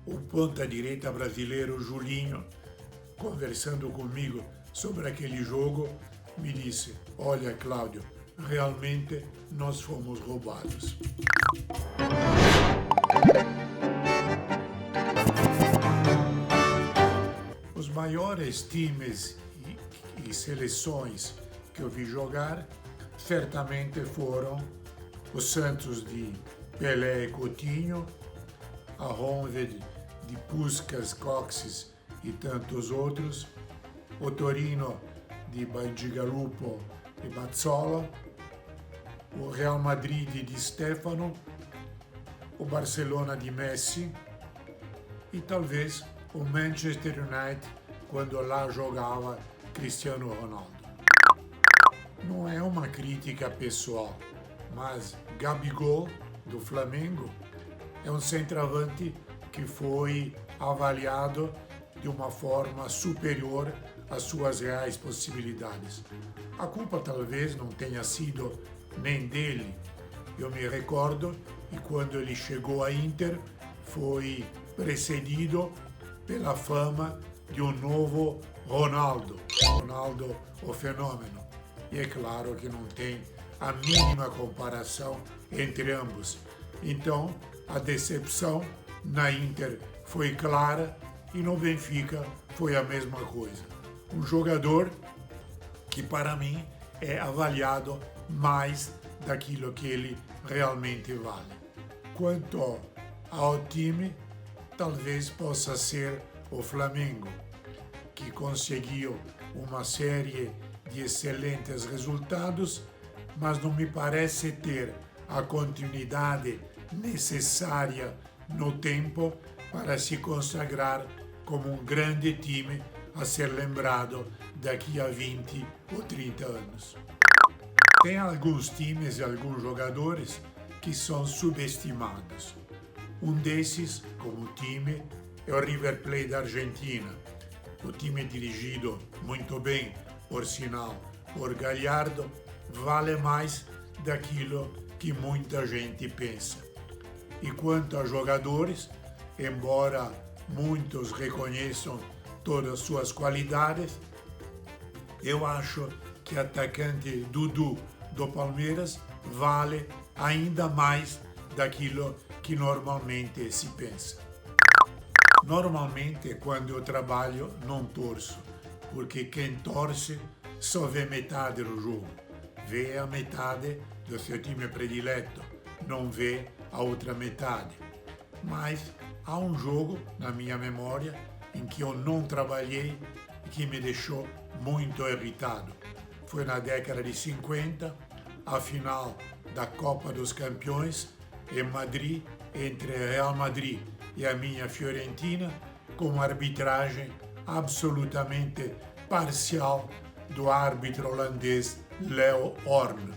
o ponta-direita brasileiro Julinho, conversando comigo sobre aquele jogo, me disse: olha, Cláudio, realmente nós fomos roubados. Os maiores times e seleções que eu vi jogar certamente foram o Santos de Pelé e Coutinho, a Honved de Puskás, Kocsis e tantos outros, o Torino de Bacigalupo e Mazzola, o Real Madrid de Di Stefano, o Barcelona de Messi e talvez o Manchester United quando lá jogava Cristiano Ronaldo. Não é uma crítica pessoal, mas Gabigol, do Flamengo, é um centroavante que foi avaliado de uma forma superior às suas reais possibilidades. A culpa talvez não tenha sido nem dele. Eu me recordo que quando ele chegou à Inter foi precedido pela fama de um novo Ronaldo, o fenômeno. E é claro que não tem a mínima comparação entre ambos. Então, a decepção na Inter foi clara e no Benfica foi a mesma coisa. Um jogador que para mim é avaliado mais daquilo que ele realmente vale. Quanto ao time, talvez possa ser o Flamengo, que conseguiu uma série de excelentes resultados, mas não me parece ter a continuidade necessária no tempo para se consagrar como um grande time a ser lembrado daqui a 20 ou 30 anos. Tem alguns times e alguns jogadores que são subestimados. Um desses, como time, é o River Plate da Argentina. O time dirigido muito bem, por sinal, por Gallardo, vale mais daquilo que muita gente pensa. E quanto a jogadores, embora muitos reconheçam todas as suas qualidades, eu acho que o atacante Dudu do Palmeiras vale ainda mais daquilo que normalmente se pensa. Normalmente, quando eu trabalho, não torço, porque quem torce só vê metade do jogo, vê a metade do seu time predileto, não vê a outra metade. Mas há um jogo na minha memória em que eu não trabalhei e que me deixou muito irritado. Foi na década de 50, a final da Copa dos Campeões em Madrid, entre Real Madrid e a minha Fiorentina, com uma arbitragem absolutamente parcial do árbitro holandês Leo Horn,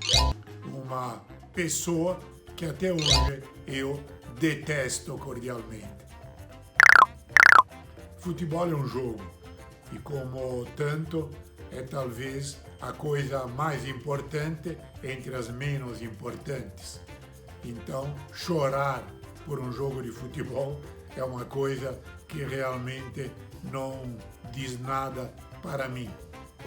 uma pessoa que até hoje eu detesto cordialmente. Futebol é um jogo e, como tanto, é talvez a coisa mais importante entre as menos importantes. Então, chorar por um jogo de futebol é uma coisa que realmente não diz nada para mim.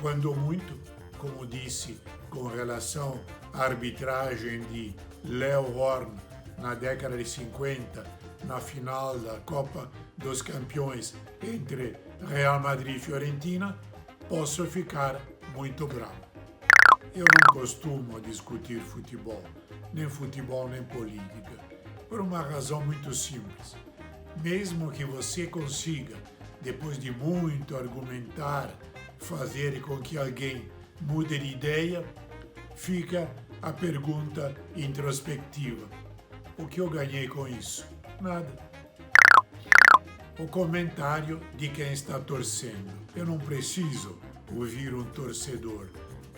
Quando muito, como disse com relação à arbitragem de Leo Horn na década de 50, na final da Copa dos Campeões entre Real Madrid e Fiorentina, posso ficar muito bravo. Eu não costumo discutir futebol nem política, por uma razão muito simples. Mesmo que você consiga, depois de muito argumentar, fazer com que alguém mude de ideia, fica a pergunta introspectiva: o que eu ganhei com isso? Nada. O comentário de quem está torcendo: eu não preciso ouvir um torcedor.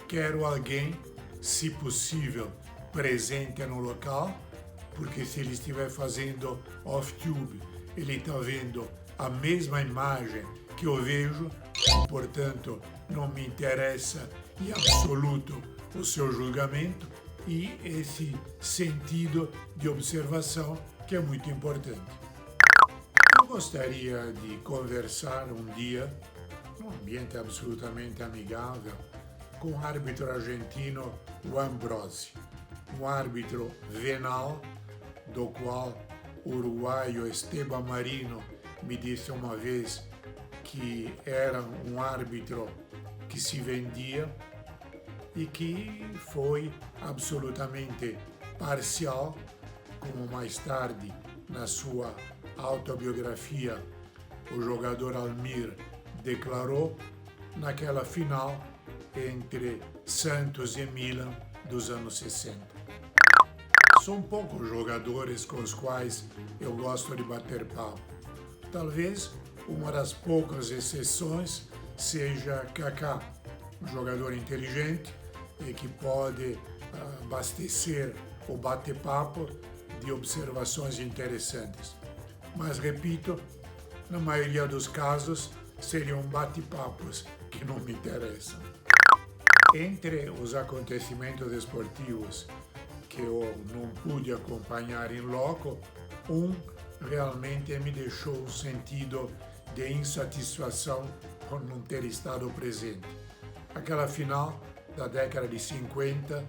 Quero alguém, se possível, presente no local, porque se ele estiver fazendo off-tube, ele está vendo a mesma imagem que eu vejo, e, portanto, não me interessa em absoluto o seu julgamento e esse sentido de observação que é muito importante. Eu gostaria de conversar um dia, num ambiente absolutamente amigável, com o árbitro argentino Ambrosio, um árbitro venal, do qual o uruguaio Esteban Marino me disse uma vez que era um árbitro que se vendia e que foi absolutamente parcial, como mais tarde, na sua autobiografia, o jogador Almir declarou naquela final entre Santos e Milan dos anos 60. São poucos jogadores com os quais eu gosto de bater papo. Talvez uma das poucas exceções seja Kaká, um jogador inteligente e que pode abastecer o bate-papo de observações interessantes. Mas, repito, na maioria dos casos, seriam bate-papos que não me interessam. Entre os acontecimentos esportivos que eu não pude acompanhar em loco, realmente me deixou um sentido de insatisfação por não ter estado presente. Aquela final da década de 50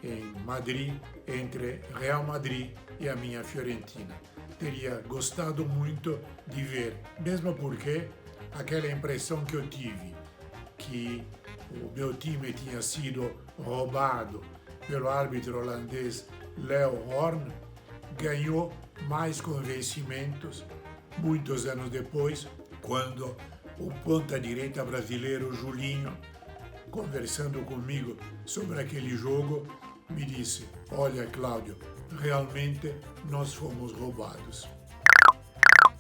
em Madrid, entre Real Madrid e a minha Fiorentina. Teria gostado muito de ver, mesmo porque aquela impressão que eu tive, que o meu time tinha sido roubado pelo árbitro holandês Leo Horn, ganhou mais convencimentos muitos anos depois, quando o ponta-direita brasileiro Julinho, conversando comigo sobre aquele jogo, me disse: "Olha, Cláudio, realmente nós fomos roubados."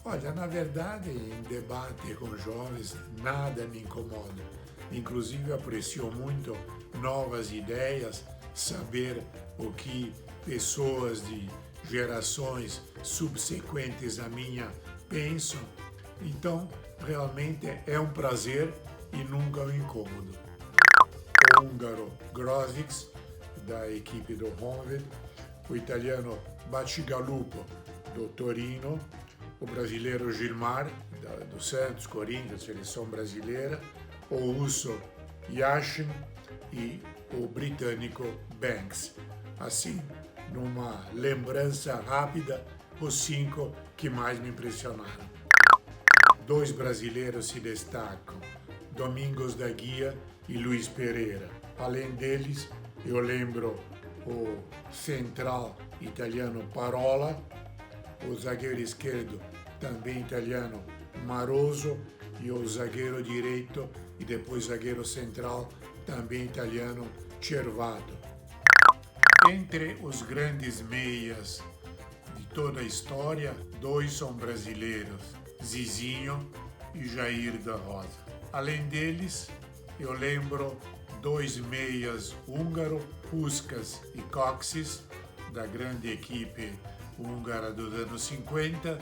Olha, na verdade, em debate com jovens, nada me incomoda. Inclusive, aprecio muito novas ideias, saber o que pessoas de gerações subsequentes à minha pensam. Então, realmente é um prazer e nunca um incômodo. O húngaro Grosics, da equipe do Honvéd, o italiano Bacigalupo, do Torino, o brasileiro Gilmar, do Santos, Corinthians, seleção brasileira, o russo Yashin e o britânico Banks. Assim, numa lembrança rápida, os 5 que mais me impressionaram. 2 brasileiros se destacam: Domingos da Guia e Luiz Pereira. Além deles, eu lembro o central italiano Parola, o zagueiro esquerdo também italiano Maroso e o zagueiro direito e depois zagueiro central também italiano Cervato. Entre os grandes meias de toda a história, 2 são brasileiros, Zizinho e Jair da Rosa. Além deles, eu lembro 2 meias húngaro, Puskás e Kocsis, da grande equipe húngara dos anos 50,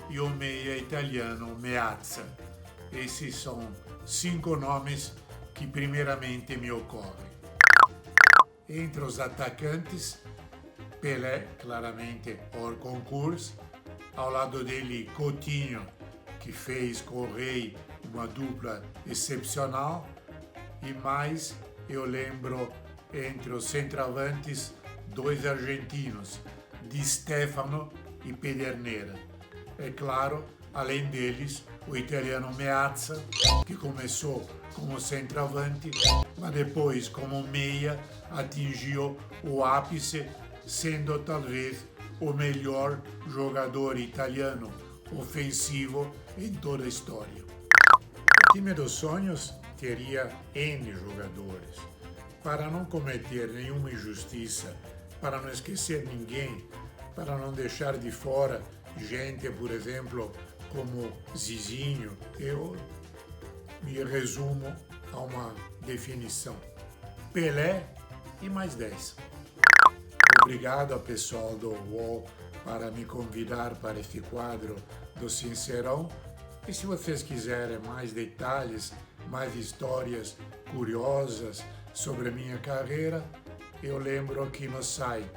e o meia italiano Meazza. Esses são 5 nomes que primeiramente me ocorrem. Entre os atacantes, Pelé, claramente hors concurso, ao lado dele Coutinho, que fez com o Rei uma dupla excepcional, e mais eu lembro entre os centroavantes 2 argentinos, Di Stefano e Pedernera. É claro, além deles, o italiano Meazza, que começou como centroavante, mas depois como meia atingiu o ápice, sendo talvez o melhor jogador italiano ofensivo em toda a história. O time dos sonhos teria N jogadores. Para não cometer nenhuma injustiça, para não esquecer ninguém, para não deixar de fora gente, por exemplo, como Zizinho, eu me resumo a uma definição: Pelé e mais 10. Obrigado ao pessoal do UOL para me convidar para este quadro do Sincerão. E se vocês quiserem mais detalhes, mais histórias curiosas sobre a minha carreira, eu lembro aqui no site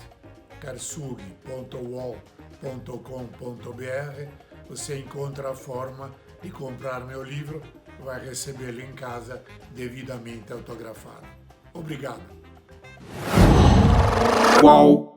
karsug.uol.com.br você encontra a forma de comprar meu livro, vai recebê-lo em casa devidamente autografado. Obrigado. Uau!